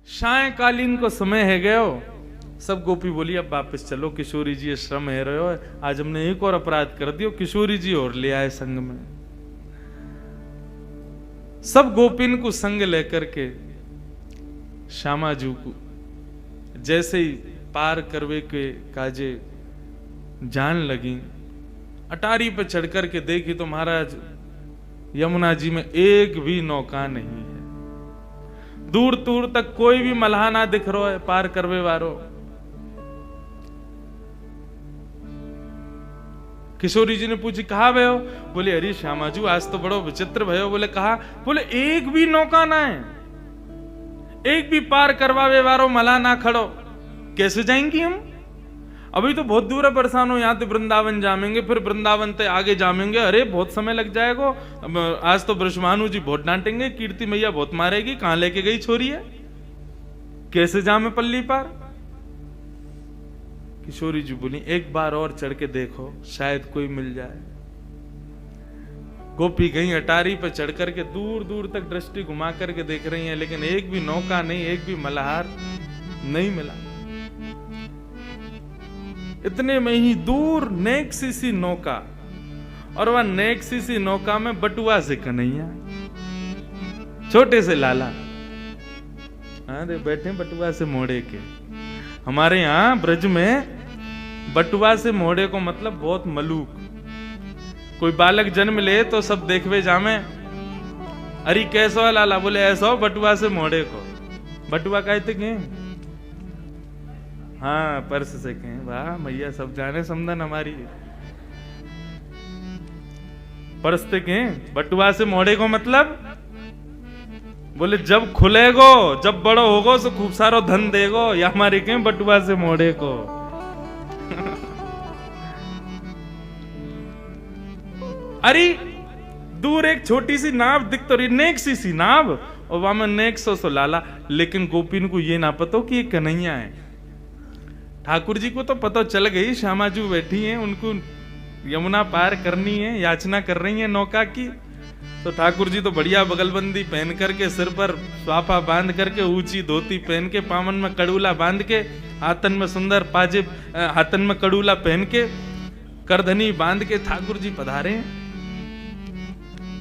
सायकालीन को समय है गयो। सब गोपी बोली अब वापस चलो, किशोरी जी श्रम है रहे हो, आज हमने एक और अपराध कर दियो, किशोरी जी और ले आए संग में। सब गोपिन को संग लेकर के श्यामाजू को जैसे ही पार करवे के काजे जान लगी, अटारी पे चढ़ करके देखी तो महाराज यमुना जी में एक भी नौका नहीं है, दूर दूर तक कोई भी मल्हा ना दिख रहा है पार करवे वारो। किशोरी जी ने पूछी कहा भयो? बोले अरे श्यामाजू आज तो बड़ो विचित्र भयो। बोले कहा? बोले एक भी नौका ना है, एक भी पार करवावे वारो मल्हा ना खड़ो, कैसे जाएंगी हम? अभी तो बहुत दूर है, परेशान हो, यहाँ तो वृंदावन जामेंगे, फिर वृंदावन से आगे जामेंगे, अरे बहुत समय लग जाएगा। आज तो ब्रह्मानु जी बहुत डांटेंगे, कीर्ति मैया बहुत मारेगी, कहां लेके गई छोरी है, कैसे जामे पल्ली पार? किशोरी जी बोली एक बार और चढ़ के देखो, शायद कोई मिल जाए। गोपी गई अटारी पर चढ़ करके दूर दूर तक दृष्टि घुमा करके देख रही हैं, लेकिन एक भी नौका नहीं, एक भी मल्हार नहीं मिला। इतने में ही दूर नेक सी नौका, और वह नेक सी नौका में बटुआ से कन्हैया, छोटे से लाला, अरे बैठे बटुआ से मोड़े के। हमारे यहां ब्रज में बटुआ से मोड़े को मतलब बहुत मलूक। कोई बालक जन्म ले तो सब देखवे जामे, अरे कैसो है लाला? बोले ऐसा हो बटुआ से मोड़े को। बटुआ कहते के? हाँ पर्स से कहें। वाह मैया सब जाने समझन हमारी। पर्स से कहें बटुआ से मोड़े को मतलब? बोले जब खुलेगो, जब बड़ो होगो तो खूब सारो धन देगो, या हमारे कहें बटुआ से मोड़े को। अरे दूर एक छोटी सी नाव दिख तो रही, नेक सी नाव, और वहां में नेक सो लाला। लेकिन गोपिन को ये ना पता कि ये कन्हैया है। ठाकुर जी को तो पता चल गई श्यामाजू बैठी हैं, उनको यमुना पार करनी है, याचना कर रही है नौका की। तो ठाकुर जी तो बढ़िया बगलबंदी पहन करके, सिर पर स्वाफा बांध करके, ऊंची धोती पहन के, पावन में कड़ूला बांध के, हाथन में सुंदर पाजेब, हाथन में कड़ूला पहन के, करधनी बांध के ठाकुर जी पधारे।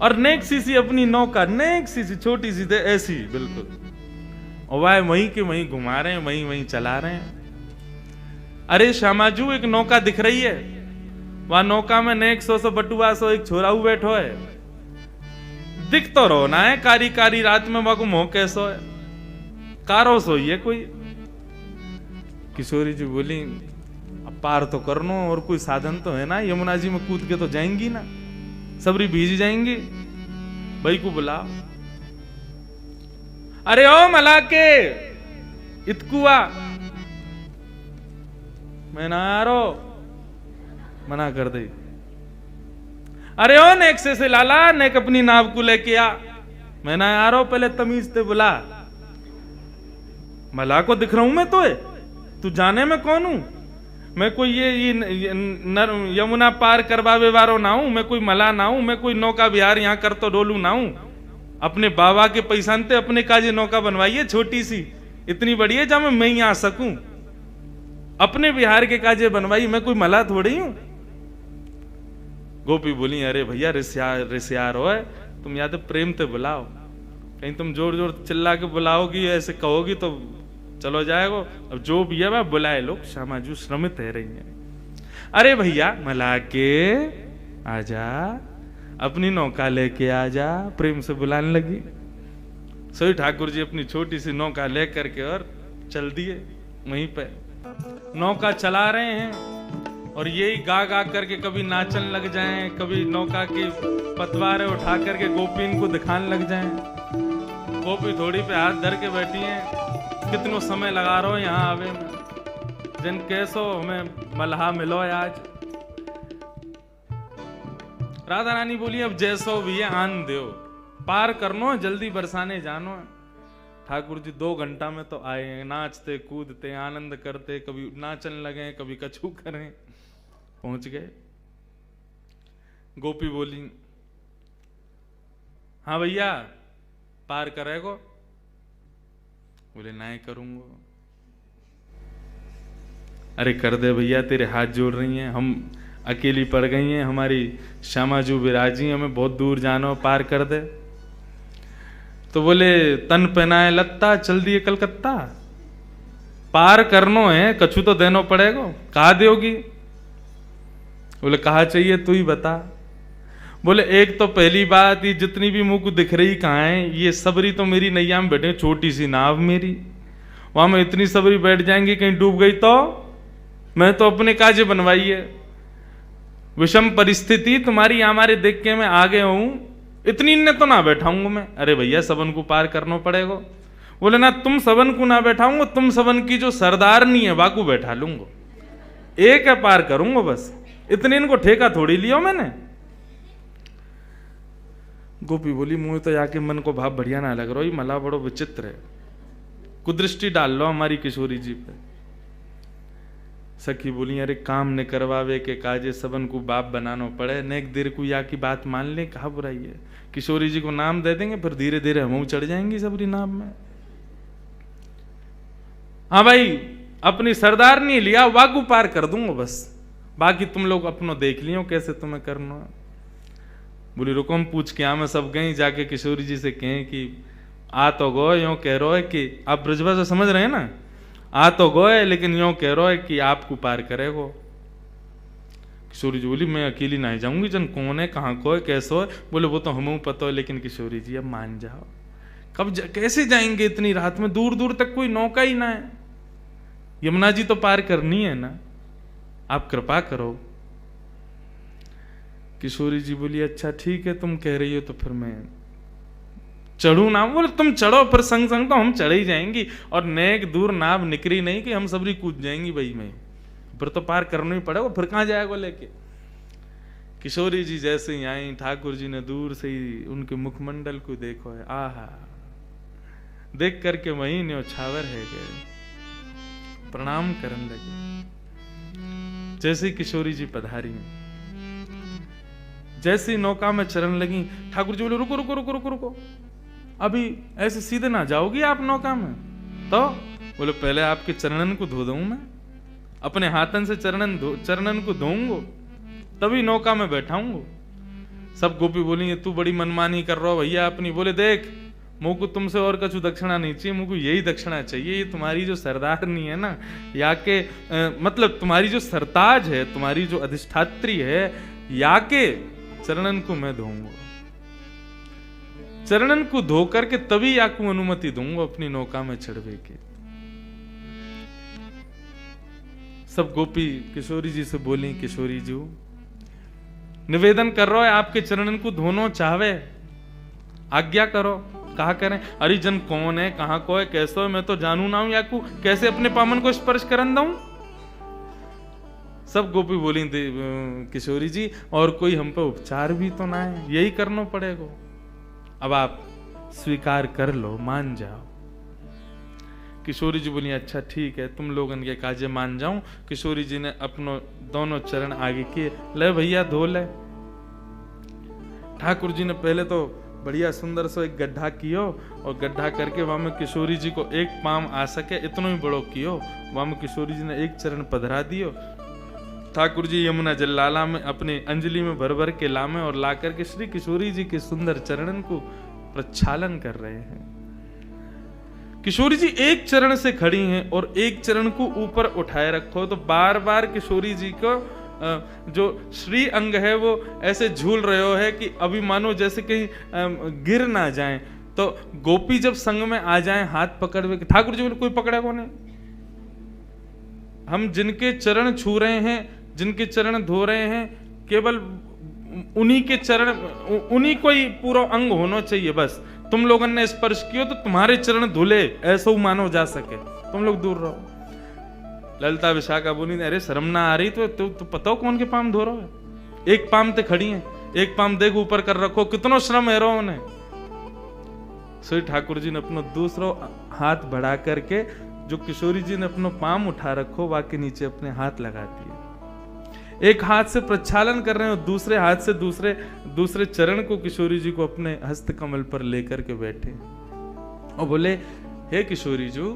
और नेक सी अपनी नौका, नेक सी छोटी सी ऐसी बिल्कुल, और वह वहीं के वहीं घुमा रहे हैं, वहीं वहीं चला रहे हैं। अरे श्यामाजू एक नौका दिख रही है, वहां नौका में नेक सो बटुआ सो एक छोरा बैठो है, दिख तो रोना है, कारी कारी रात में वहां को मोह कैसो है, कारो सोई है कोई। किशोरी जी बोली अब पार तो करनो, और कोई साधन तो है ना, यमुना जी में कूद के तो जाएंगी ना, सबरी भीज जाएंगी, भाई को बुलाओ। अरे ओ मला के इतकुआ, मैं ना आ रो, मना कर दे। अरे ओ नेक से लाला, नेक अपनी नाव को लेके आ, मैं ना आ रो, पहले तमीज से बुला। मला को दिख रहा हूं मैं तो है, तू जाने में कौन हूं? मैं कोई ये यमुना पार करवावे वारो ना हूं, मैं कोई मला ना हूं, मैं कोई नौका बिहार यहां कर तो डोलू ना हूं। अपने बाबा के पैसानते अपने काजे नौका बनवाइए छोटी सी, इतनी बड़ी है जहां मैं यहां आ सकूं, अपने बिहार के काजे बनवाई, मैं कोई मला थोड़ी हूं। गोपी बोली अरे भैया रिश्यार हो, तुम या तो प्रेम से बुलाओ, कहीं तुम जोर जोर चिल्ला के बुलाओगी, ऐसे कहोगी तो चलो जाएगा। अब जो भी है वह बुलाए लोग, श्यामाजू श्रमित है रही है। अरे भैया मला के आजा, अपनी नौका लेके आजा, प्रेम से बुलाने लगी। सोई ठाकुर जी अपनी छोटी सी नौका लेकर के और चल दिए। वहीं पे नौका चला रहे हैं, और यही गा गा करके कभी नाचन लग जाएं, कभी नौका के पतवारे उठा करके गोपीन को दिखाने लग जाएं। गोपी थोड़ी पे हाथ धर के बैठी हैं, कितनो समय लगा रहो यहाँ आवे में, जिन कैसो हमें मल्हा मिलो आज। राधा रानी बोली अब जैसो भी है आन दो, पार करनो, जल्दी बरसाने जानो। ठाकुर जी 2 घंटा में तो आए, नाचते कूदते आनंद करते, कभी नाचन लगे, कभी कछू करें, पहुंच गए। गोपी बोली हाँ भैया पार करेगो? बोले ना करूंगा। अरे कर दे भैया, तेरे हाथ जोड़ रही हैं, हम अकेली पड़ गई हैं, हमारी श्यामा जो विराजी, हमें बहुत दूर जाना, पार कर दे। तो बोले तन पहनाए लत्ता, चल दिए कलकत्ता, पार करनो है, कछु तो देनो पड़ेगा, कहा दोगी? बोले कहा चाहिए तू ही बता। बोले एक तो पहली बात, ये जितनी भी मुंह को दिख रही कहाँ है, ये सबरी तो मेरी नैया में बैठे, छोटी सी नाव मेरी, वहां में इतनी सबरी बैठ जाएंगी, कहीं डूब गई तो मैं तो अपने काजे बनवाई है। विषम परिस्थिति तुम्हारी हमारे देख के मैं आगे हूं, इतनी ने तो ना बैठाऊंगा मैं। अरे भैया सबन को पार करना पड़ेगा। बोले ना तुम सबन को ना बैठाऊंगा, तुम सबन की जो सरदारनी है वाकू बैठा लूंगा, एक है पार करूंगा बस, इतने इनको ठेका थोड़ी लिया मैंने। गोपी बोली मुंह तो जाके मन को भाव बढ़िया ना लग रहा, मला बड़ो विचित्र है, कुदृष्टि डाल लो हमारी किशोरी जी पे। सखी बोली अरे काम ने करवावे के काजे सबन को बाप बनाना पड़े, नेक देर को या की बात मान ले, कहा बुराई है। किशोरी जी को नाम दे देंगे, फिर धीरे धीरे हम चढ़ जाएंगी सबरी नाम में। हाँ भाई अपनी सरदार नहीं लिया, वाकू पार कर दूंगा बस, बाकी तुम लोग अपनो देख लियो कैसे तुम्हें करना। बोली रुको हम पूछ के मैं सब गई, जाके किशोरी जी से कहें कि आ तो गो यो कह रहा है कि आप ब्रजभाषा समझ रहे हैं ना, आ तो गोए लेकिन यूं कह रहा है कि आपको पार करेगो। किशोरी जी बोली मैं अकेली नहीं जाऊंगी, जन कौन है, कहाँ को है, कैसो है। बोले वो तो हमें पता है, लेकिन किशोरी जी अब मान जाओ, कैसे जाएंगे इतनी रात में, दूर दूर तक कोई नौका ही ना है, यमुना जी तो पार करनी है ना, आप कृपा करो। किशोरी जी बोली अच्छा ठीक है तुम कह रही हो तो फिर मैं चढ़ू ना। बोले तुम चढ़ो, फिर संग संग तो हम चढ़ ही जाएंगी, और नेक दूर नाव निकली नहीं कि हम सबरी कूद जाएंगी भाई में, फिर तो पार करना ही पड़ेगा, फिर कहां जाएगा लेके। किशोरी जी जैसे ही आई, ठाकुर जी ने दूर से ही उनके मुखमंडल को देखो है, आहा, देख करके वही न्योछावर है गए, प्रणाम करने लगे। जैसे किशोरी जी पधारी, जैसी नौका में चरण लगी, ठाकुर जी बोले रुको रुको रुको रुको रुको, अभी ऐसे सीधे ना जाओगी आप नौका में। तो बोले पहले आपके चरणन को धो दूं मैं, अपने हाथन से चरणन को धोऊंगा तभी नौका में बैठाऊंगा। सब गोपी बोली तू बड़ी मनमानी कर रहा हो भैया अपनी। बोले देख मुझ को तुमसे और कछु दक्षिणा नहीं चाहिए, मुझको यही दक्षिणा चाहिए, ये तुम्हारी जो सरदारनी है ना, या के मतलब तुम्हारी जो सरताज है, तुम्हारी जो अधिष्ठात्री है, या के चरणन को मैं धोऊंगा, चरणन को धो करके तभी आपको अनुमति दूंगा अपनी नौका में चढ़वे के। सब गोपी किशोरी जी से बोली किशोरी जी निवेदन कर रहा है आपके चरणन को धोनो चाहवे, आज्ञा करो, कहा करें। अरे जन कौन है, कहां को है, कैसो है, मैं तो जानू ना हूं, या को कैसे अपने पामन को स्पर्श करन दूं। सब गोपी बोली किशोरी जी और कोई हम पे उपचार भी तो ना है, यही करना पड़ेगा, अब आप स्वीकार कर लो, मान जाओ। किशोरी जी बोली अच्छा ठीक है तुम लोगन के काजे मान जाऊं। किशोरी जी ने अपनो दोनों चरण आगे किए, ले भैया धो ले। ठाकुर जी ने पहले तो बढ़िया सुंदर सो एक गड्ढा कियो, और गड्ढा करके वहां में किशोरी जी को एक पाम आ सके इतना ही बड़ो कियो, वहां में किशोरी जी ने एक चरण पधरा दियो। ठाकुर जी यमुना जल लाला में अपने अंजलि में भर भर के लामे, और ला करके श्री किशोरी जी के सुंदर चरणन को प्रक्षालन कर रहे हैं। किशोरी जी एक चरण से खड़ी हैं और एक चरण को ऊपर उठाए रखो, तो बार बार किशोरी जी को जो श्री अंग है वो ऐसे झूल रहे हो है कि अभी मानो जैसे कहीं गिर ना जाएं। तो गोपी जब संग में आ जाएं हाथ पकड़ के, ठाकुर जी बोले कोई पकड़ेगा नहीं, हम जिनके चरण छू रहे हैं, जिनके चरण धो रहे हैं, केवल उन्हीं के चरण, उन्हीं को ही पूरा अंग होना चाहिए बस। तुम लोगों ने स्पर्श किया तो तुम्हारे चरण धुले ऐसा मानो जा सके, तुम लोग दूर रहो। ललिता विशाखा बोली अरे शर्म ना आ रही तो पता हो कौन के पाम धो रहा है, एक पाम ते खड़ी है, एक पाम देख ऊपर कर रखो, कितनो श्रम है रहो उन्हें। श्री ठाकुर जी ने अपना दूसरा हाथ बढ़ा करके जो किशोरी जी ने अपना पाम उठा रखो वाके नीचे अपने हाथ लगा दिए, एक हाथ से प्रक्षालन कर रहे हैं और दूसरे हाथ से दूसरे चरण को किशोरी जी को अपने हस्त कमल पर लेकर के बैठे और बोले हे किशोरी जो,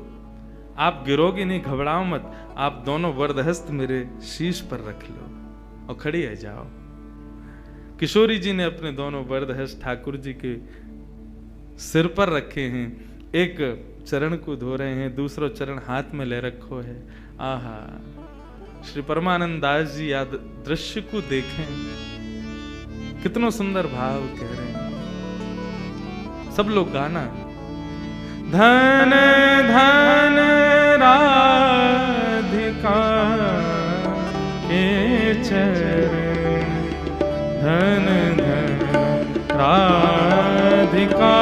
आप गिरोगे नहीं, घबराओ मत, आप दोनों वरदहस्त मेरे शीश पर रख लो और खड़ी है जाओ। किशोरी जी ने अपने दोनों वरदहस्त ठाकुर जी के सिर पर रखे हैं, एक चरण को धो रहे हैं, दूसरा चरण हाथ में ले रखो है। आहा, श्री परमानंद दास जी याद दृश्य को देखें, कितना सुंदर भाव कह रहे हैं। सब लोग गाना, धन धन राधिका के चरण, धन धन राधिका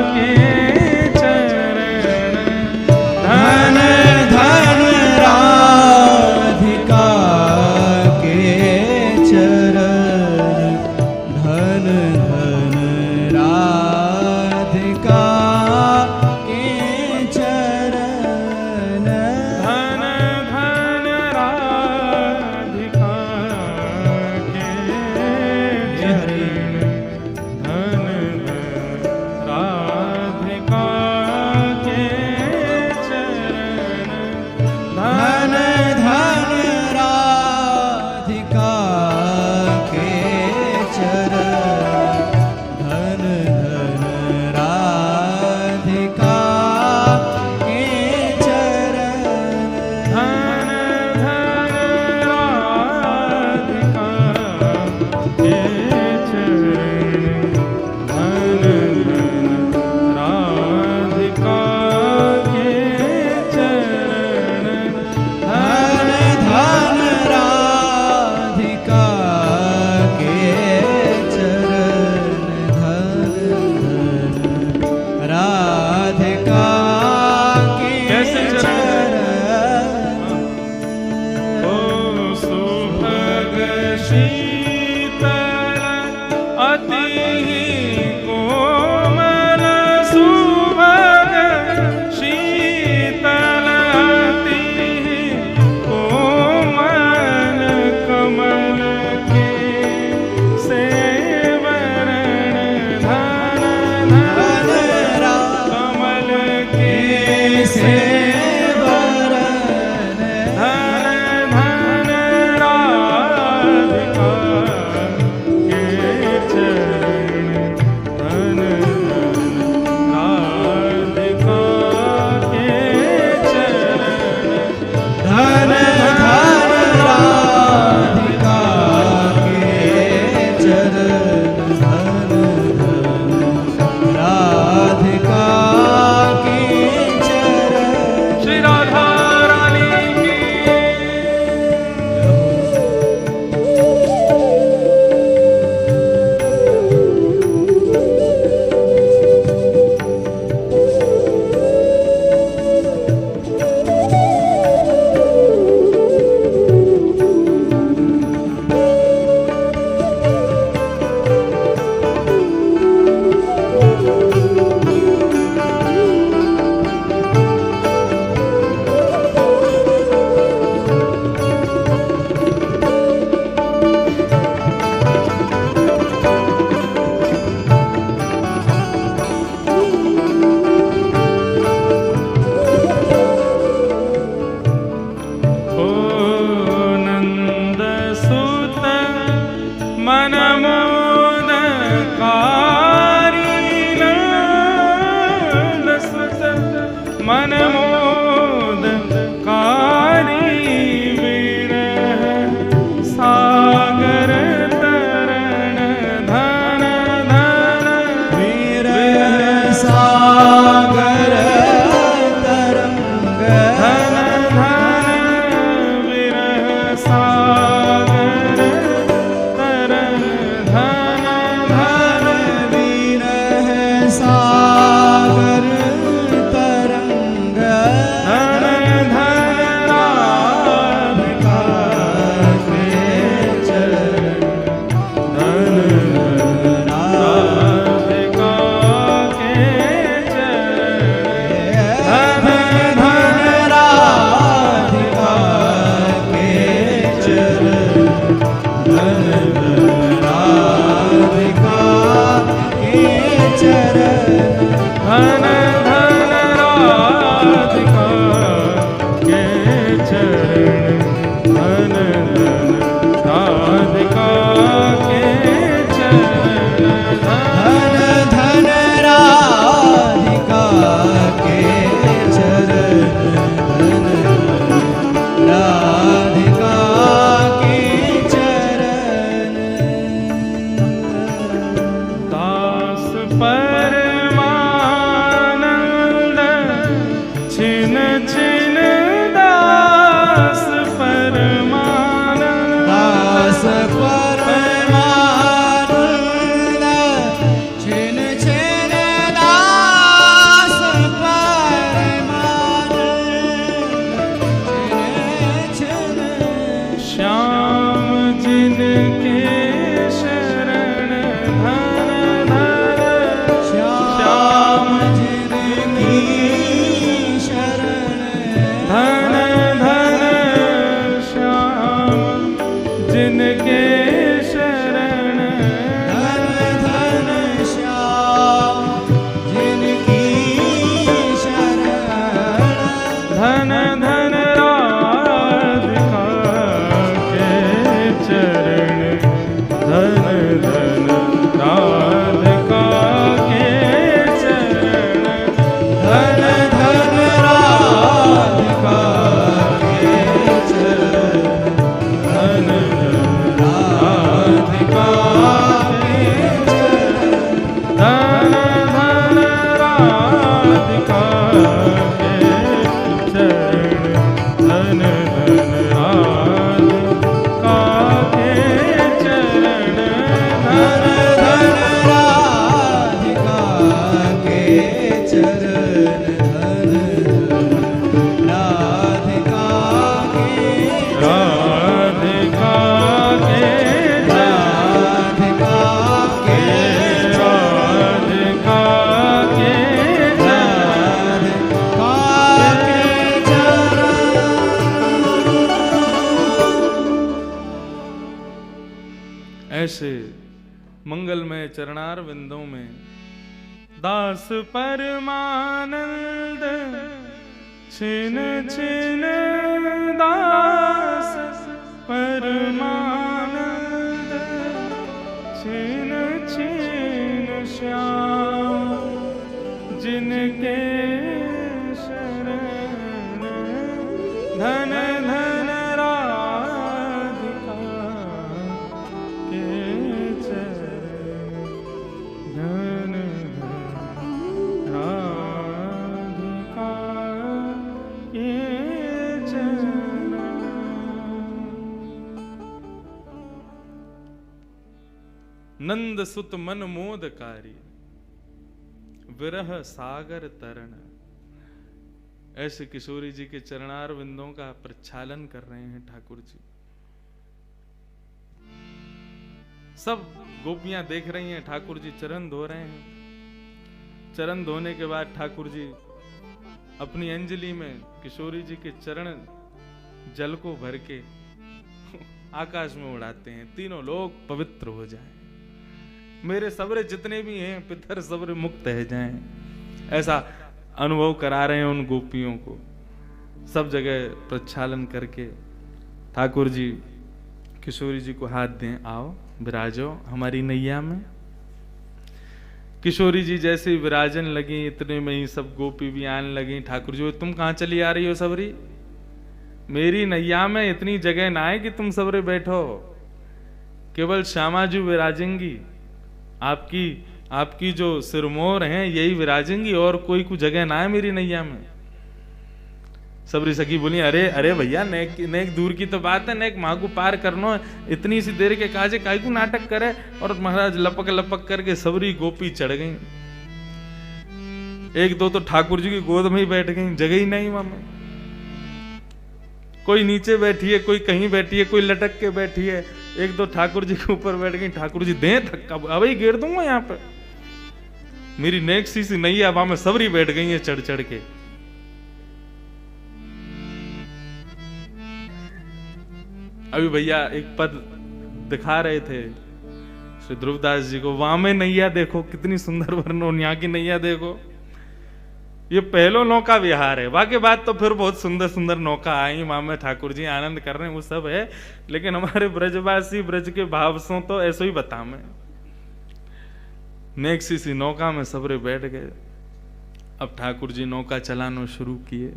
के चरण, धन धन राधिका के चरण, धन धन राधिका के चरण, धन धन राधिका के चरण, धन धन राधिका के चरण, धन धन राधिका के चरण, धन धन राधिका के चरण, धन धन राधिका के चरण, धन धन राधिका के चरण, धन धन राधिका के चरण, धन धन राधिका के कैसे चरण? चरण। ओ सुभग शीतल अति कोमल, सुभग शीतल अति कोमल, कमल के सेवरण, धन धन कमल के सेवरण, धन धन राधिका के चरण, धन धन राधिका के चरण, धन धन राधिका के चरण, धन धन राधिका के चरण। श्री राधा रानी की। ओ नंद सुत मन मोद कारी, नंद सुत मन मोद कारी, विरह सागर तरण, धन धन विरह सागर तरंग, धन धन विरह सागर तरन, धन धन विरह सागर तरंग, राधिका के चरण धन धन राधिका के चरण धन धन राधिका के चरण धन धन राधिका के चरण दास परमानंद छिन छिन दास परमानंद दास परमानंद छिन छिन दास परमानंद छिन छिन श्याम जिनके शरण धन धन श्याम जिनकी शरण धन धन श्याम जिनके शरण धन धन श्याम जिनकी शरण धन धन राधिका के चरण धन धन राधिका के चरण धन धन राधिका के चरण धन धन राधिका के चरण धन धन राधिका के चरण धन धन राधिका के चरण धन धन राधिका के चरण धन धन राधिका के राधिका के राधिका के राधिका के राधिका के चरण ऐसे मंगलमय चरणार विंदों में दास परमानंद छिन छिन दास परमानंद छिन छिन श्याम जिनके शरण धन धन राधिका के चरण धन धन राधिका के चरण। नंद सुत मन मोदकारी विरह सागर तरण। ऐसे किशोरी जी के चरणार विंदों का प्रक्षालन कर रहे हैं ठाकुर जी। सब गोपियां देख रही हैं, ठाकुर जी चरण धो रहे हैं। चरण धोने के बाद ठाकुर जी अपनी अंजलि में किशोरी जी के चरण जल को भर के आकाश में उड़ाते हैं, तीनों लोग पवित्र हो जाएं, मेरे सबरे जितने भी हैं पितर सबरे मुक्त रह जाएं। ऐसा अनुभव करा रहे हैं उन गोपियों को। सब जगह प्रक्षालन करके ठाकुर जी किशोरी जी को हाथ दें, आओ विराजो हमारी नैया में। किशोरी जी जैसे ही विराजन लगी, इतने में ही सब गोपी भी आने लगी। ठाकुर जी, तुम कहाँ चली आ रही हो सबरी? मेरी नैया में इतनी जगह ना है कि तुम सबरे बैठो, केवल श्यामा जी विराजेंगी, आपकी जो सिरमोर हैं यही विराजेंगी, और कोई कुछ जगह ना है मेरी नैया में। सबरी सखी बोली, अरे अरे भैया, नेक दूर की तो बात है, नेक माँ को पार करनो है, इतनी सी देर के काजे काई को नाटक करे। और महाराज लपक लपक करके सबरी गोपी चढ़ गई। एक दो तो ठाकुर जी की गोद में ही बैठ गई, जगह ही नहीं वहां में। कोई नीचे बैठी है, कोई कहीं बैठी है, कोई लटक के बैठी है। एक दो ठाकुर जी के ऊपर बैठ गई। ठाकुर जी दें धक्का, अब ही गिर दूंगा यहाँ पे। मेरी नेक सी नैया वहां में सबरी बैठ गई है चढ़ चढ़ के। अभी भैया एक पद दिखा रहे थे श्री ध्रुवदास जी को, वहां में नैया देखो कितनी सुंदर वर्णन, यहाँ की नैया देखो। ये पहलो नौका विहार है। बाकी बात तो फिर बहुत सुंदर सुंदर नौका आई, वहां में ठाकुर जी आनंद कर रहे हैं, वो सब है। लेकिन हमारे ब्रजवासी ब्रज के भाव सो तो ऐसो ही बता मैं। नेक सी नौका में सबरे बैठ गए। अब ठाकुर जी नौका चलाना शुरू किए।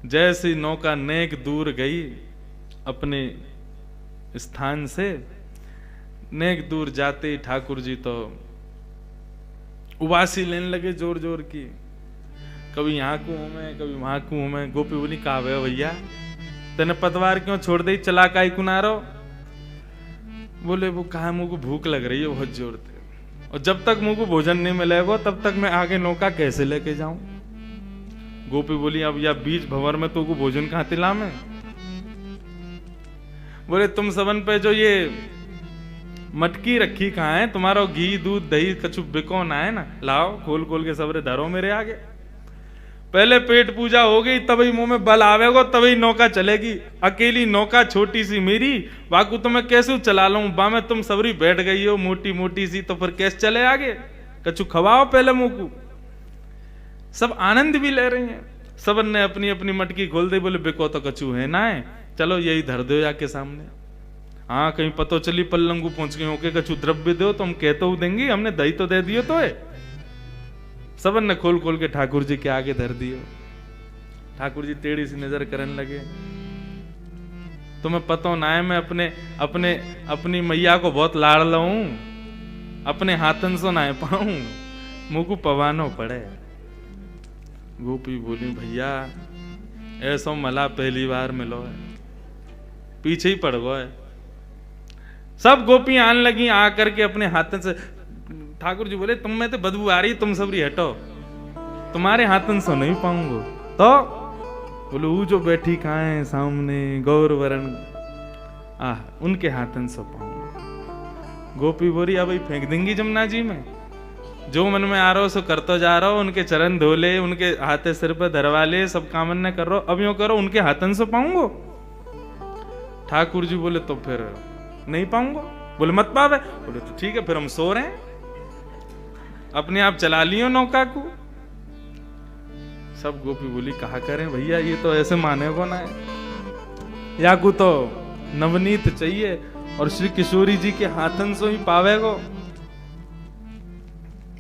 जैसी नौका नेक दूर गई अपने स्थान से, नेक दूर जाते ही ठाकुर जी तो उबासी लेने लगे जोर जोर की। कभी यहाँ को हूं मैं, कभी वहां को हूं मैं। गोपी बोली कहा भैया तेने पतवार क्यों छोड़ दी, चला काई कुनारो? बोले वो कहा मुझे को भूख लग रही है बहुत जोर से, और जब तक मुझे को भोजन नहीं मिलेगा तब तक मैं आगे नौका कैसे लेके जाऊं। गोपी बोली अब या बीच भंवर में तो को भोजन कहां तिला में? बोले तुम सबन पे जो ये मटकी रखी कहाँ है, तुम्हारा घी दूध दही कछु बिको ना है ना, लाओ खोल खोल के सबरे धरो मेरे आगे। पहले पेट पूजा हो गई तभी मुंह में बल आवेगा, तभी नौका चलेगी। अकेली नौका छोटी सी मेरी, बाकू तो मैं कैसे चला लूं, बा में तुम सबरी बैठ गई हो मोटी मोटी सी, तो फिर कैसे चले आगे? कछु खवाओ पहले मुंह को। सब आनंद भी ले रहे हैं। सबन ने अपनी अपनी मटकी खोल दी। बोले बिको तो कछु है ना है, चलो यही धर दो जाके सामने। हाँ कहीं पतो चली पल्लंगू पहुंच गए होके कछु द्रव्य दो तो हम कहते हो देंगे, हमने दही तो दे दियो तो है। सबन ने खोल खोल के ठाकुर जी के आगे धर दियो। ठाकुर जी टेढ़ी सी नजर करने लगे। तुम्हें पतो ना है मैं अपनी मैया को बहुत लाड़ लूं, अपने हाथन से ना पाऊं, मुंह को पवानो पड़े। गोपी बोली भैया ऐसा मला पहली बार मिलो है, पीछे ही पड़ गए। सब गोपी आने लगी आकर के अपने हाथन से। ठाकुर जी बोले तुम में तो बदबू आ रही, तुम सबरी हटो, तुम्हारे हाथन से नहीं पाऊंगा। तो बोले वो जो बैठी कहाँ है सामने गौर वरण, उनके हाथन से पाऊंगा। गोपी बोली अब फेंक देंगी जमुना जी में, जो मन में आ रहा हो सो करते जा रहा हो, उनके चरण धो ले, उनके हाथे सिर पे धरवा ले, सब कामन न कर रहा अब यूं करो उनके हाथन से पाऊंगो। ठाकुर जी बोले तो फिर नहीं पाऊंगा। बोले मत पावे। बोले तो ठीक है फिर हम सो रहे हैं, अपने आप चला लियो नौका को। सब गोपी बोली कहा करें भैया, ये तो ऐसे माने को ना है, या को तो नवनीत चाहिए और श्री किशोरी जी के हाथन से ही पावेगो।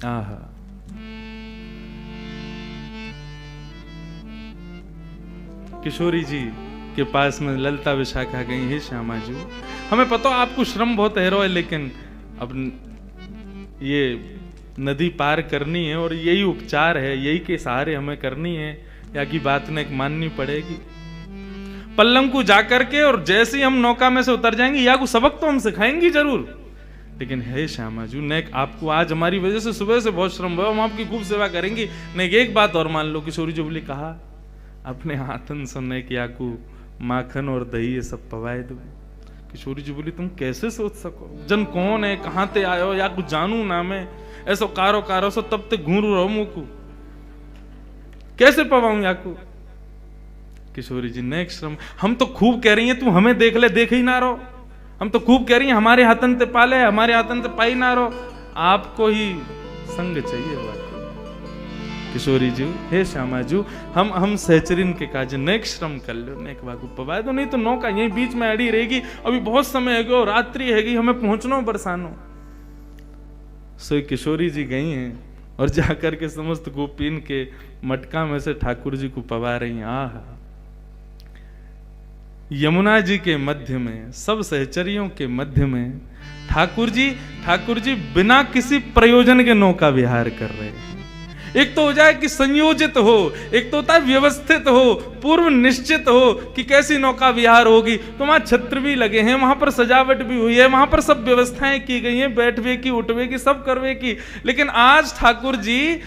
आहा किशोरी जी के पास में ललता विशाखा गई है श्यामा जी। हमें पता आपको श्रम बहुत हैरो है, लेकिन अब ये नदी पार करनी है और यही उपचार है, यही के सहारे हमें करनी है, या की बात ने एक माननी पड़ेगी। पल्लम को जाकर के और जैसे ही हम नौका में से उतर जाएंगे, या को सबक तो हम सिखाएंगे जरूर, लेकिन है श्यामा जी नेक आपको आज हमारी वजह से सुबह से बहुत श्रम हुआ, हम आपकी खूब सेवा करेंगे। नेक एक बात और मान लो, किशोरी जी बोली कहा अपने हाथन सुनने की आकू माखन और दही ये सब पवाए दो। किशोरी जी बोली तुम कैसे सोच सको, जन कौन है, कहां ते आयो, या कुछ जानू ना मैं, ऐसो कारो कारो सो तब तक घूरू रहो मुंह को, कैसे पवाऊं याकू। किशोरी जी नेक श्रम, हम तो खूब कह रही हैं तू हमें देख ले, देख ही ना रहो, हम तो खूब कह रही हैं हमारे हाथन ते पाले, हमारे हाथन ते पाई ना रहो, आपको ही संग चाहिए बात। किशोरी जी हे श्यामा जी हम सहचरिन के काज नेक श्रम कर लो, नेक बागू पवाए दो, नहीं तो नौका यहीं बीच में अड़ी रहेगी, अभी बहुत समय है और रात्रि हैगी, हमें पहुंचना बरसानो। सो किशोरी जी गई हैं और जाकर के समस्त गोपीन के मटका में से ठाकुर जी को पवा रही हैं। आहा यमुना जी के मध्य में, सब सहचरियों के मध्य में ठाकुर जी बिना किसी प्रयोजन के नौका विहार कर रहे हैं। एक तो हो जाए कि संयोजित हो, एक तो होता है व्यवस्थित हो, पूर्व निश्चित हो कि कैसी नौका विहार होगी, तो वहां छत्र भी लगे हैं, वहां पर सजावट भी हुई है, वहां पर सब व्यवस्थाएं की गई हैं, बैठवे की उठवे की सब करवे की। लेकिन आज ठाकुर जी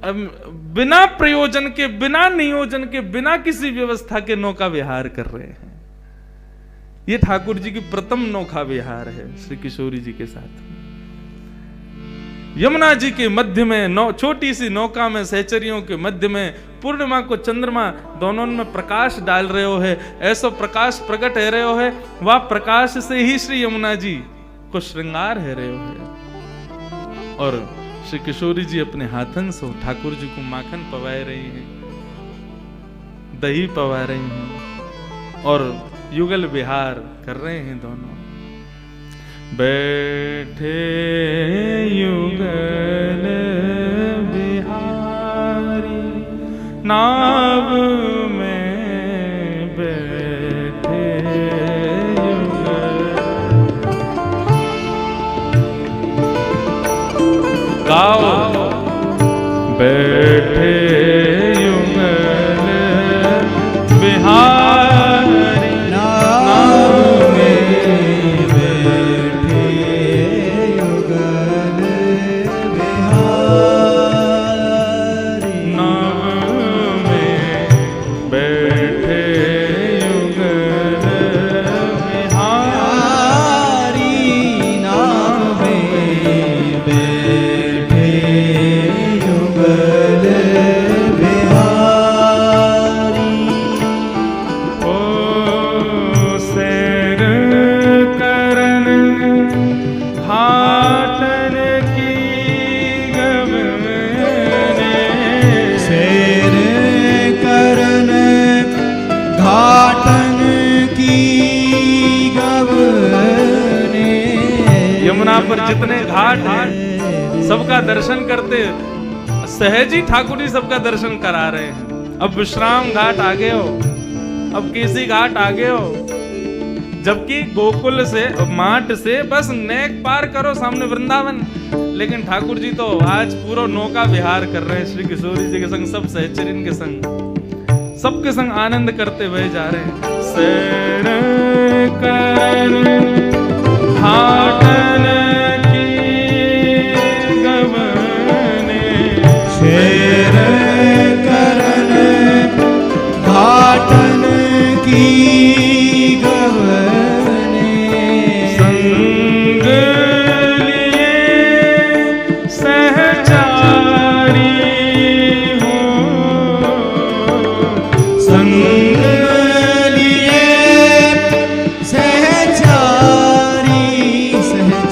बिना प्रयोजन के, बिना नियोजन के, बिना किसी व्यवस्था के नौका विहार कर रहे हैं। ये ठाकुर जी की प्रथम नौका विहार है श्री किशोरी जी के साथ। यमुना जी के मध्य में छोटी सी नौका में सहचरियों के मध्य में पूर्णिमा को चंद्रमा दोनों में प्रकाश डाल रहे हो है, ऐसा प्रकाश प्रकट है रहे हो है, वह प्रकाश से ही श्री यमुना जी को श्रृंगार है रहे हो है। और श्री किशोरी जी अपने हाथन से ठाकुर जी को माखन पवाए रही हैं, दही पवा रही हैं और युगल विहार कर रहे हैं दोनों। बैठे युगल बिहारी नाव में बैठे युगल। गाओ बैठे युगल बिहारी नाव में बैठे युगल बिहारी। नाव में बैठे युगल बिहारी। नाव में बैठे युगल बिहारी। ओ सैर करन घाटन की गवने। सैर करन घाटन की गवने। यमुना पर जितने घाट हैं सबका दर्शन करते, सहज ही ठाकुर जी सबका दर्शन करा रहे हैं। अब विश्राम घाट आगे हो, अब केसी घाट आगे हो, जबकि गोकुल से माट से बस नेक पार करो सामने वृंदावन। लेकिन ठाकुर जी तो आज पूरा नौका विहार कर रहे हैं श्री किशोरी जी के संग, सब सहचरिन के संग, सबके संग आनंद करते हुए जा रहे हैं। सैर करन घाटन की गवने। सैर करन घाटन की गवने। संग लिए सहचारी हो। संग लिए सहचारी। सहचारी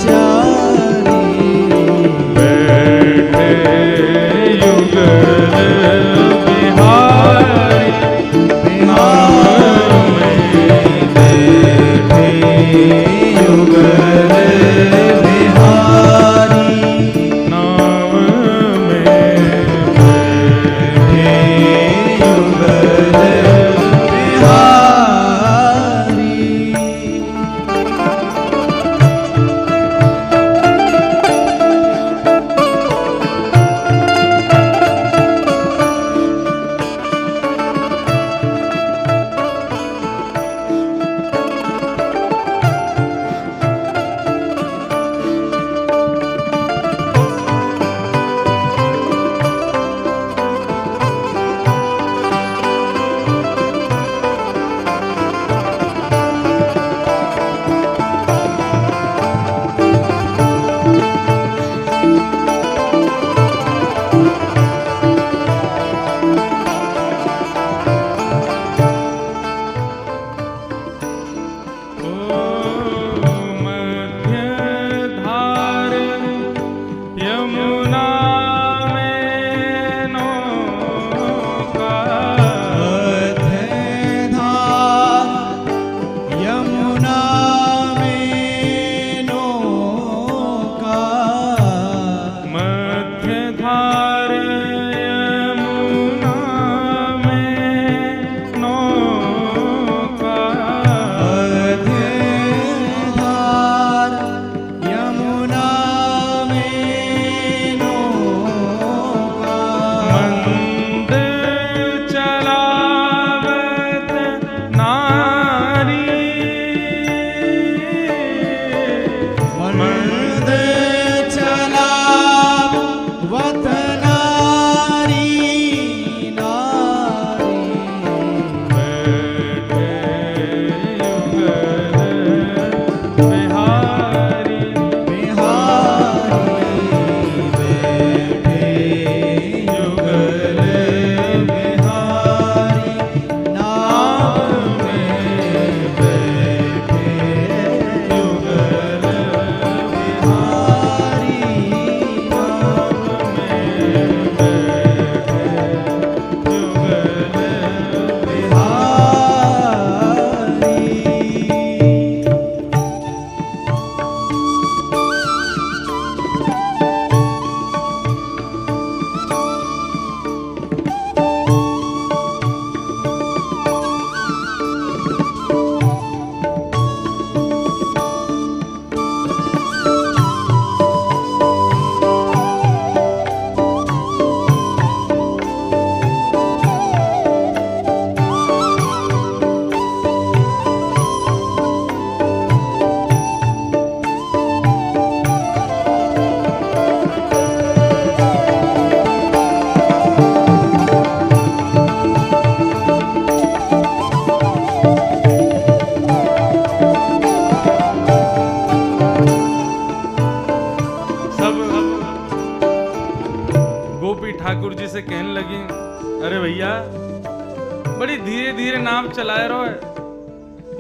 भैया बड़ी धीरे धीरे नाव चलाए रहो है,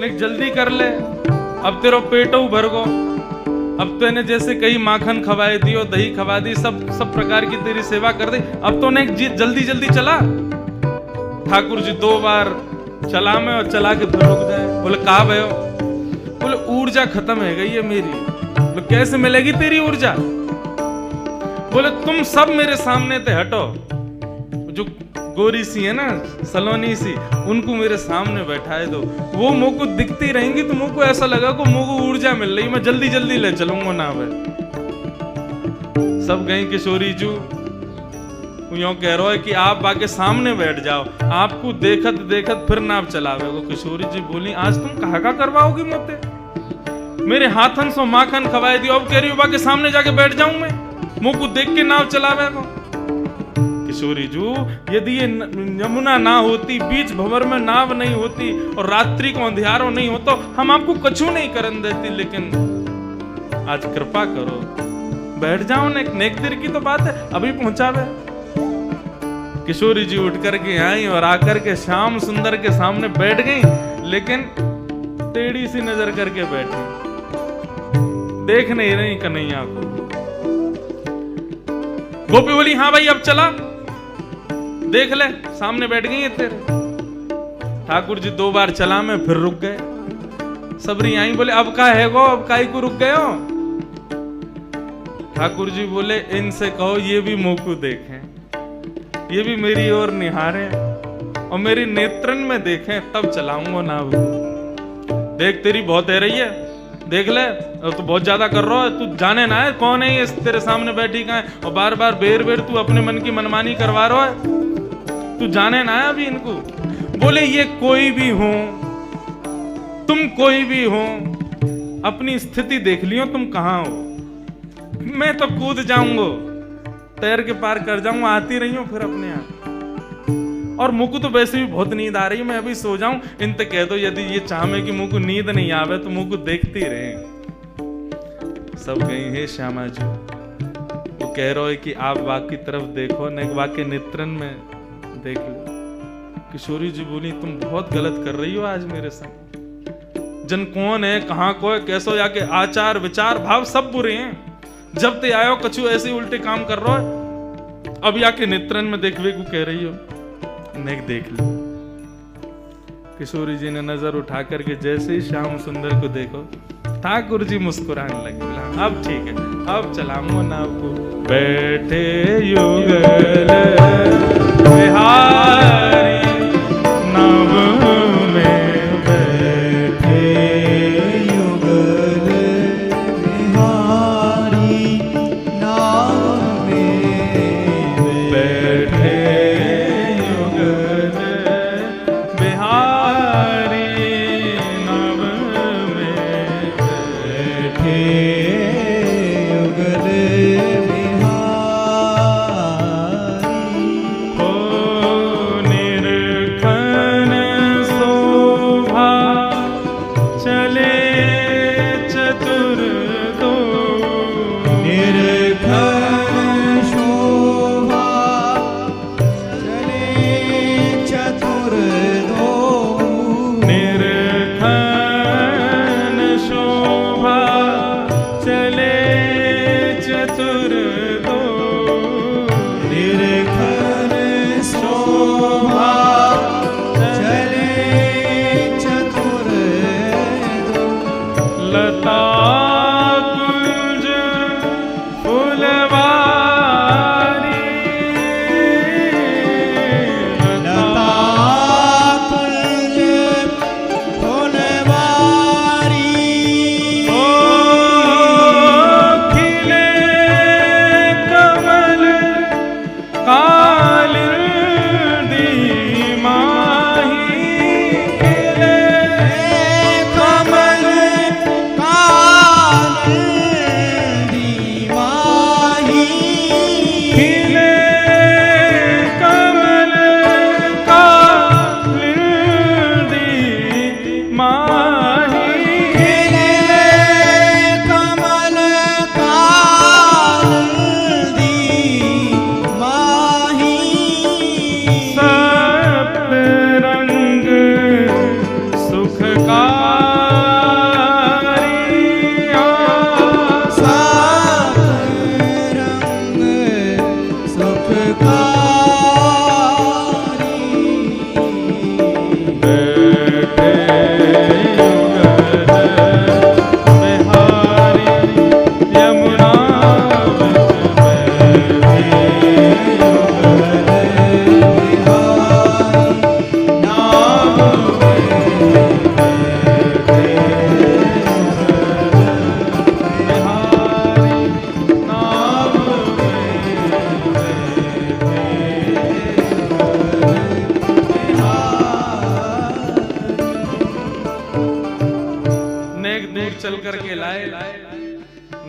लेकिन जल्दी कर ले, अब तेरो पेटो भर गो। अब तो इन्हें जैसे कई माखन खवाए दियो, दही खवा दी, सब प्रकार की तेरी सेवा कर दी, अब तो उन्हें जल्दी जल्दी चला। ठाकुर जी 2 बार चला में और चला के फिर रुक जाए। बोले कहा भयो? बोले ऊर्जा खत्म है गई है मेरी। बोले कैसे मिलेगी तेरी ऊर्जा? बोले तुम सब मेरे सामने ते हटो, जो गोरी सी है ना, सलोनी सी, उनको मेरे सामने बैठाए दो, वो मुंह को दिखती रहेंगी तो मुंह को ऐसा लगा को मुंह को ऊर्जा मिल रही, मैं जल्दी जल्दी ले चलूंगा नाव। सब गई किशोरी जू यूं कह रहा है कि आप बाके सामने बैठ जाओ, आपको देखत देखत फिर नाव चलावे को। किशोरी जी बोली आज तुम कहा का करवाओगी मोते? मेरे हाथन सो माखन खवाए दियो, अब कह रही हो बाके सामने जाके बैठ जाऊं मैं, मुंह को देख के नाव चलावे को। किशोरी जू यदि ये यमुना ना होती, बीच भंवर में नाव नहीं होती और रात्रि को अंधियारो नहीं होता, हम आपको कछु नहीं करन देती, लेकिन आज कृपा करो बैठ जाओ ना, नेक देर की तो बात है, अभी पहुंचावे। किशोरी जी उठ करके आई और आकर के श्याम सुंदर के सामने बैठ गई, लेकिन टेढ़ी सी नजर करके बैठी, देख नहीं रही कन्हैया को। गोपी बोली हाँ भाई अब चला, देख ले, सामने बैठ गई है तेरे। ठाकुर जी 2 बार चला में फिर रुक गए। सबरी आई बोले अब का है गो, अब काई को रुक गए हो? ठाकुर जी बोले इनसे कहो ये भी मुंह को देखें, ये भी मेरी ओर निहारें और मेरी नेत्रन में देखें, तब चलाऊंगा नाव। देख तेरी बहुत है रही है, देख ले, तो बहुत ज्यादा कर रहा है, तू जाने ना है कौन है ये तेरे सामने बैठी का है, और बार बार बेर बेर तू अपने मन की मनमानी करवा रहा है, तू जाने ना है अभी इनको। बोले ये कोई भी हो, तुम कोई भी हो, अपनी स्थिति देख लियो तुम कहां हो, मैं तो कूद जाऊंगा, तैर के पार कर जाऊंगा, आती रही हूं फिर अपने आप। और मुझको तो वैसे भी बहुत नींद आ रही है, मैं अभी सो जाऊं, इनते कह दो यदि ये चाहे कि मुझको नींद नहीं आवे तो मुझको देखती रहे। सब गई है श्यामा जी, वो कह रहा है कि आप वाक की तरफ देखो, न वाक के नेत्रन में देख लो। किशोरी जी बोली तुम बहुत गलत कर रही हो आज मेरे संग, जन कौन है, कहां को है, कैसो, या के आचार विचार भाव सब बुरे हैं, जब ते आयो कछु ऐसे उल्टे काम कर रहा है, अब या के नेत्रन में देखवे को कह रही हो, नेक देख लो। किशोरी जी ने नजर उठा करके जैसे ही श्याम सुंदर को देखो, ठाकुर जी मुस्कुराने लगे, अब ठीक है, अब चलाऊंगा नाव को। बैठे युगल बिहारी नाव में, बैठे युगल बिहारी नाव में, बैठे युगल बिहारी नाव में, बैठे युगल बिहारी। ओ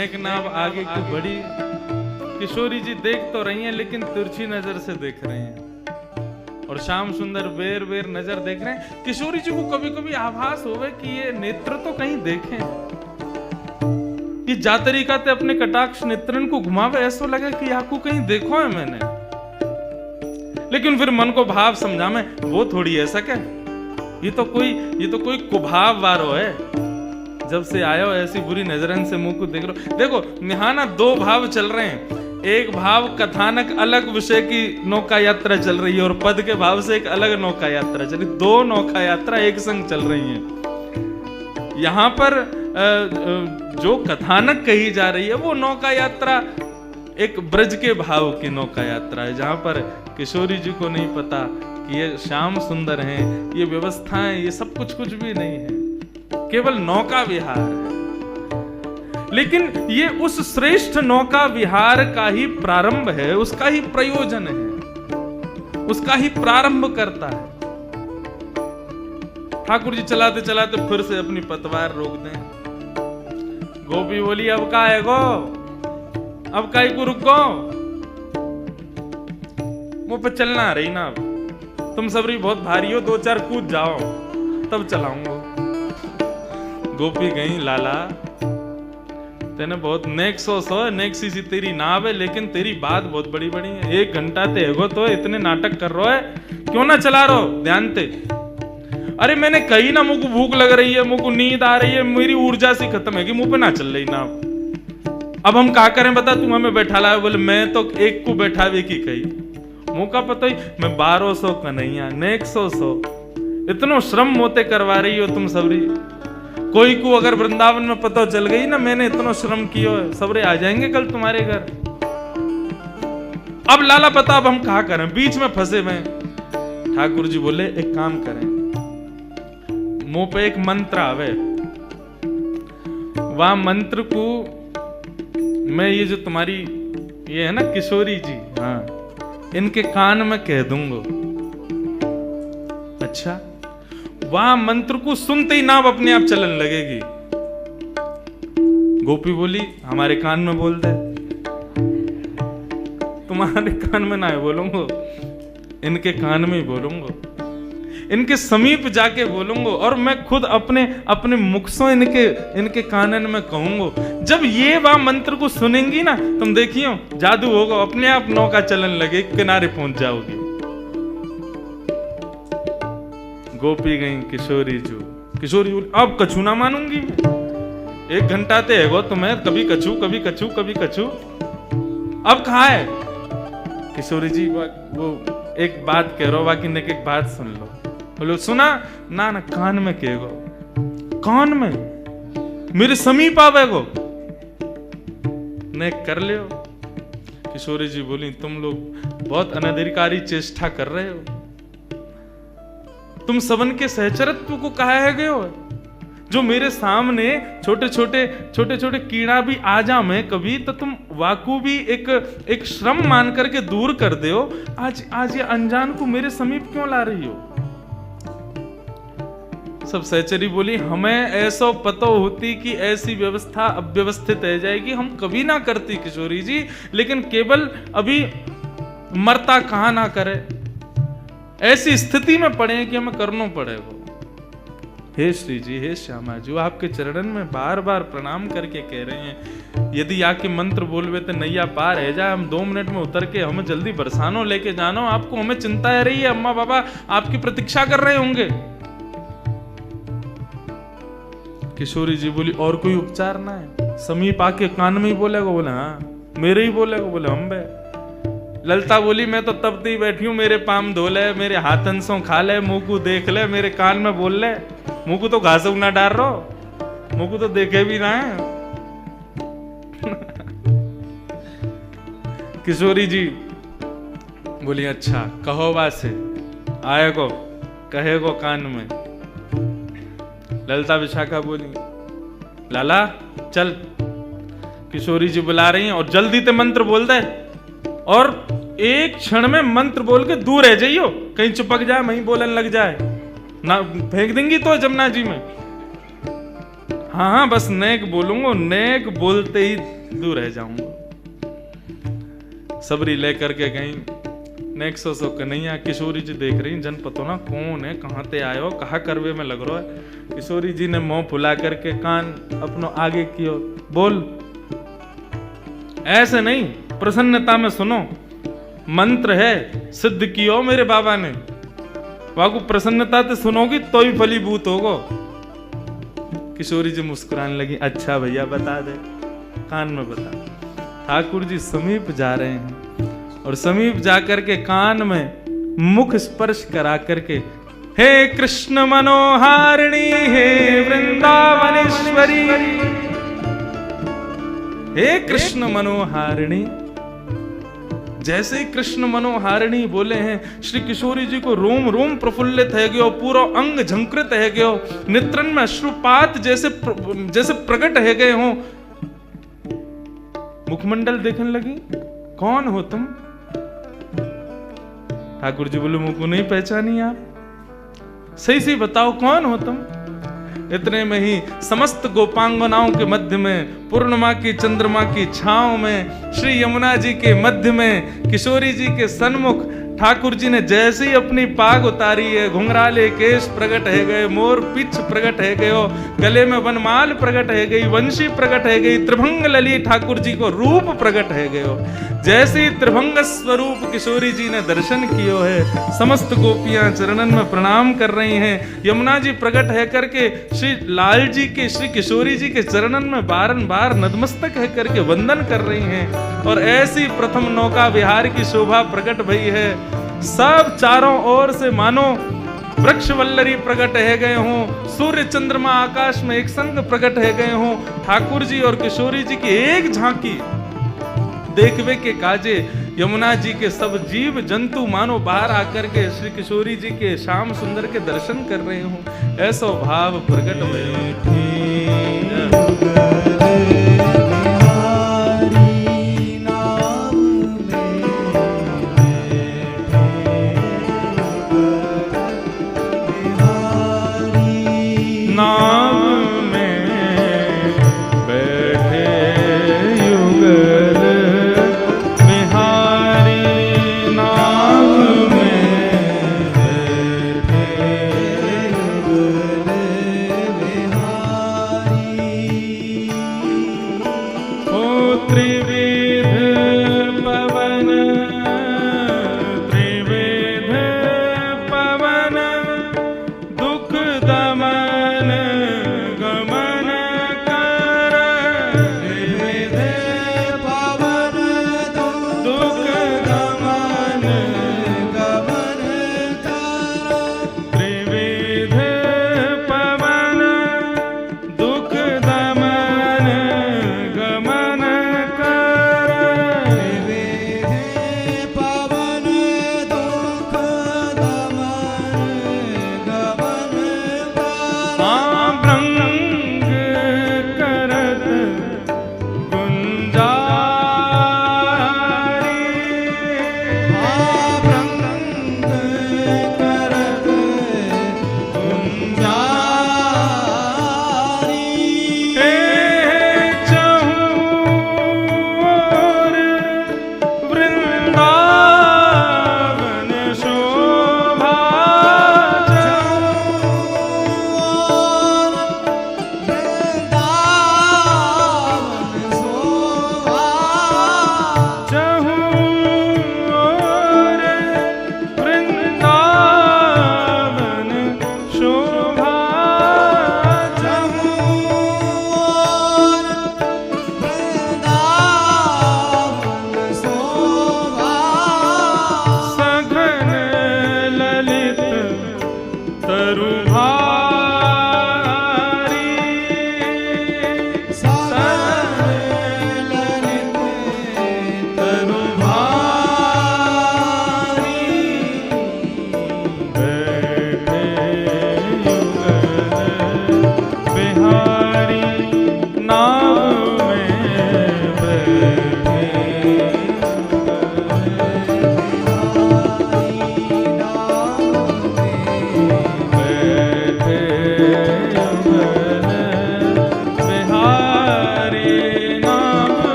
नेक नाव आगे की बढ़ी। किशोरी जी देख तो रही हैं लेकिन तिरछी नजर से देख रहे हैं और श्याम सुंदर बेर बेर नजर देख रहे हैं। किशोरी जी को कभी कभी आभास होवे कि ये नेत्र तो कहीं देखें, ये जा तरीका ते अपने कटाक्ष नेत्रन को घुमावे, ऐसा लगे कि आपको कहीं देखो है मैंने। लेकिन फिर मन को भाव समझा में वो थोड़ी ऐसा क्या, ये तो कोई कुभाव वारो है। जब से आयो ऐसी बुरी नजरन से मुंह को देख लो। देखो निहाना दो भाव चल रहे हैं, एक भाव कथानक अलग विषय की नौका यात्रा चल रही है और पद के भाव से एक अलग नौका यात्रा चल रही, दो नौका यात्रा एक संग चल रही है। यहां पर जो कथानक कही जा रही है वो नौका यात्रा एक ब्रज के भाव की नौका यात्रा है, जहां पर किशोरी जी को नहीं पता कि ये श्याम सुंदर हैं, ये व्यवस्थाएं, ये सब कुछ भी नहीं है, केवल नौका विहार है। लेकिन ये उस श्रेष्ठ नौका विहार का ही प्रारंभ है, उसका ही प्रयोजन है, उसका ही प्रारंभ करता है। ठाकुर जी चलाते चलाते फिर से अपनी पतवार रोक दें। गोपी बोली अब का है गो, अब काई को रुको, मुंह पे चलना आ रही ना, अब तुम सबरी बहुत भारी हो, दो चार कूद जाओ तब चलाऊंगा। गोपी गई लाला तेने बहुत नेक नेक सी तेरी नाव है, लेकिन तेरी बात बहुत बड़ी बड़ी है। 1 घंटा ते एगो तो इतने नाटक कर रहे है, क्यों ना चला रहो ध्यान ते। अरे मैंने कही ना मुझको भूख लग रही है, मुझको नींद आ रही है, मेरी ऊर्जा सी खत्म है कि मुंह पे ना चल रही ना। अब हम क्या करें बता, तू हमें बैठा ला। बोले मैं तो एक को बैठावे की कही, मुंह का पता ही मैं 1200 कन्हैया नेक 100 इतनो श्रम मोते करवा रही हो तुम सबरी। कोई को अगर वृंदावन में पता चल गई ना मैंने इतना श्रम किया है, सबरे आ जाएंगे कल तुम्हारे घर। अब लाला पता अब हम कहा करें, बीच में फंसे में। ठाकुर जी बोले एक काम करें, मुंह पे एक मंत्र आवे, वह मंत्र को मैं ये जो तुम्हारी ये है ना किशोरी जी, हाँ इनके कान में कह दूंगा। अच्छा, वह मंत्र को सुनते ही नाव अपने आप चलन लगेगी। गोपी बोली हमारे कान में बोल दे। तुम्हारे कान में ना बोलूंगा, इनके कान में ही बोलूंगा, इनके समीप जाके बोलूंगा और मैं खुद अपने मुख से इनके कानन में कहूंगा। जब ये वह मंत्र को सुनेंगी ना तुम देखियो जादू होगा, अपने आप नौका चलन लगे, किनारे पहुंच जाओगी। गोपी गई किशोरी बोली अब कछु ना मानूंगी मैं, 1 घंटा ते है तुम्हें, कभी कछु कभी कछु कभी कछु, अब कहा है। किशोरी जी वो एक बात कह रहा, बाकी ने एक बात सुन लो। बोलो सुना ना ना कान में कहेगो, कान में मेरे समीप आवेगो, ने कर लियो। किशोरी जी बोली तुम लोग बहुत अनधिकारी चेष्टा कर रहे हो, तुम सबन के सहचरत्व को कहा है गए हो। जो मेरे सामने छोटे छोटे कीड़ा भी आ जा मैं कभी, तो तुम वाकू भी एक श्रम मान करके दूर कर दे हो। आज ये अनजान को मेरे समीप क्यों ला रही हो। सब सहचरी बोली हमें ऐसा पता होती कि ऐसी व्यवस्था अव्यवस्थित रह जाएगी, हम कभी ना करती किशोरी जी, लेकिन केवल अभी मरता कहां ना करे, ऐसी स्थिति में पड़े कि हमें करना पड़ेगा। हे श्री जी, हे श्यामा जी, आपके चरणन में बार बार प्रणाम करके कह रहे हैं, यदि आके मंत्र बोलवे तो नैया पार है जा, हम 2 मिनट में उतर के हमें जल्दी बरसानो लेके जानो, आपको हमें चिंता है रही है, अम्मा बाबा आपकी प्रतीक्षा कर रहे होंगे। किशोरी जी बोली और कोई उपचार ना है। समीप आके कान में ही बोलेगा, बोले हाँ मेरे ही बोलेगा, बोले हम बे। ललता बोली मैं तो तब ही बैठी हूं, मेरे पाम धो ले, मेरे हाथन सो खा ले, मुंह को देख ले, मेरे कान में बोल ले, मुंह को तो घास ना डाल रो, मुंह को तो देखे भी ना है। किशोरी जी बोली अच्छा कहो बासे, आए को कहे को कान में। ललता विशाखा बोली लाला चल, किशोरी जी बुला रही हैं और जल्दी ते मंत्र बोल दे, और एक क्षण में मंत्र बोल के दूर रह जाइयो, कहीं चिपक जाए वहीं बोलने लग जाए ना, फेंक देंगी तो जमुना जी में। हाँ हाँ बस नेक बोलूंगा, नेक बोलते ही दूर रह जाऊंगा। सबरी लेकर के गई नेक सो कन्हैया। किशोरी जी देख रही जन पतो ना कौन है, कहाँ ते आयो, कहा करवे में लग रहा है। किशोरी जी ने मुंह फुला करके कान अपनो आगे कियो, बोल। ऐसे नहीं, प्रसन्नता में सुनो, मंत्र है सिद्ध कियो मेरे बाबा ने, वाकू प्रसन्नता से सुनोगी तो ही फलीभूत होगो। किशोरी जी मुस्कुराने लगी, अच्छा भैया बता दे, कान में बता। ठाकुर जी समीप जा रहे हैं और समीप जाकर के कान में मुख स्पर्श करा करके, हे कृष्ण मनोहारिणी, हे वृंदावनेश्वरी, हे कृष्ण मनोहारिणी। जैसे ही कृष्ण मनोहारिणी बोले हैं, श्री किशोरी जी को रोम रोम प्रफुल्लित है गयो, पूरा अंग झंकृत है गयो, नेत्रन में अश्रुपात जैसे प्रकट है गए हो। मुखमंडल देखने लगी, कौन हो तुम? ठाकुर जी बोले, मुझको नहीं पहचानी आप, सही सही बताओ कौन हो तुम? इतने में ही समस्त गोपांगनाओं के मध्य में, पूर्णिमा की चंद्रमा की छांव में, श्री यमुना जी के मध्य में, किशोरी जी के सन्मुख ठाकुर जी ने जैसे ही अपनी पाग उतारी है, घुंघराले केश प्रकट है गए, मोर पिछ प्रकट है गयो, गले में वनमाल प्रकट है गई, वंशी प्रकट है गई, त्रिभंग लली ठाकुर जी को रूप प्रकट है गयो। जैसे ही त्रिभंग स्वरूप किशोरी जी ने दर्शन कियो है, समस्त गोपियां चरणन में प्रणाम कर रही हैं। यमुना जी प्रकट है करके श्री लाल जी के, श्री किशोरी जी के चरणन में बारंबार नतमस्तक है करके वंदन कर रही हैं। और ऐसी प्रथम नौका विहार की शोभा प्रकट भई है। सब चारों ओर से मानो वृक्ष वल्लरी प्रकट है गए हों, सूर्य चंद्रमा आकाश में एक संग प्रकट है गए हों। ठाकुर जी और किशोरी जी की एक झांकी देखवे के काजे यमुना जी के सब जीव जंतु मानो बाहर आकर के श्री किशोरी जी के श्याम सुंदर के दर्शन कर रहे हों, ऐसा भाव प्रकट हुए।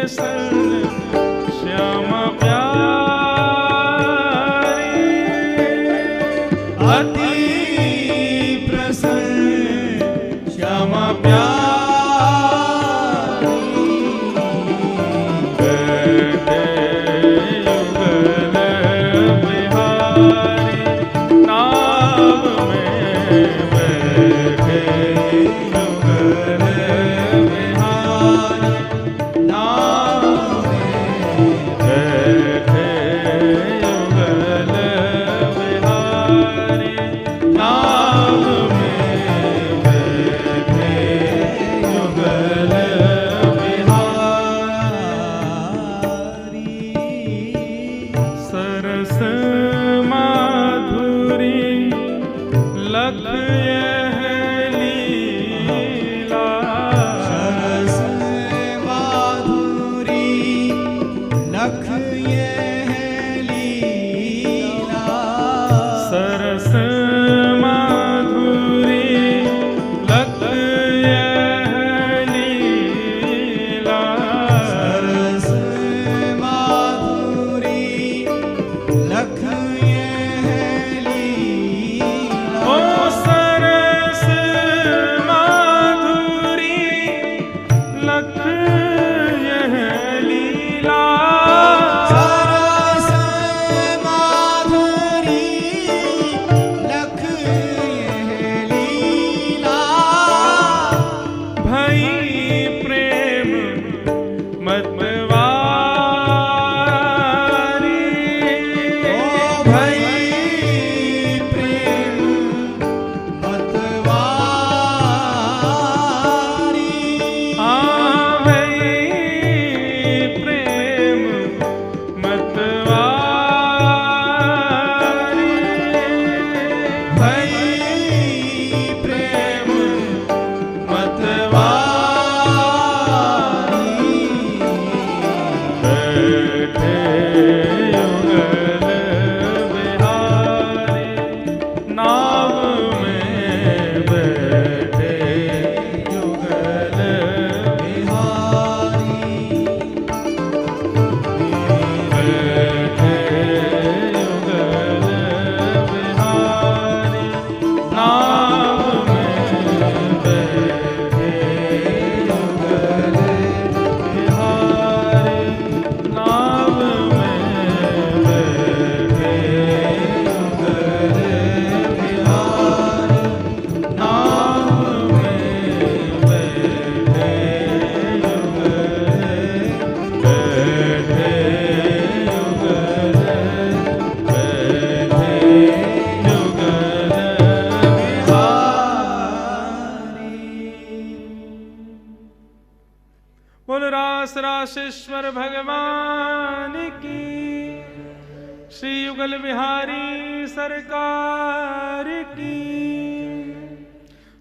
प्रसन्न श्यामा प्यारी, अति प्रसन्न श्यामा प्यारी, बैठे युगल बिहारी, नाव में बैठे युगल बिहारी, नाम में बैठे युगल बिहारी, नाव में बैठे युगल बिहारी। सरस माधुरी लख यह लीला, सरस माधुरी लख यह लीला, सरस माधुरी लख यह लीला, सरस माधुरी लख यह लीला, ओ सरस माधुरी लख यह लीला, सरस माधुरी लख यह लीला, भई प्रेम मतवारी, ओ भई प्रेम मतवारी, आ भई प्रेम मतवारी, भई प्रेम मतवारी, बैठे युगल बिहारी, नाव में बैठे युगल बिहारी, बैठे युगल बिहारी, नाव में बैठे युगल बिहारी, नाव में बैठे युगल बिहारी, नाव में बैठे युगल, बैठे युगल, बैठे युगल बिहारी। बोल रास रासेश्वर भगवान की, श्री युगल बिहारी सरकार की,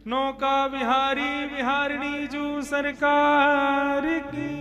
नौका बिहारी बिहारिणी जू सरकार की।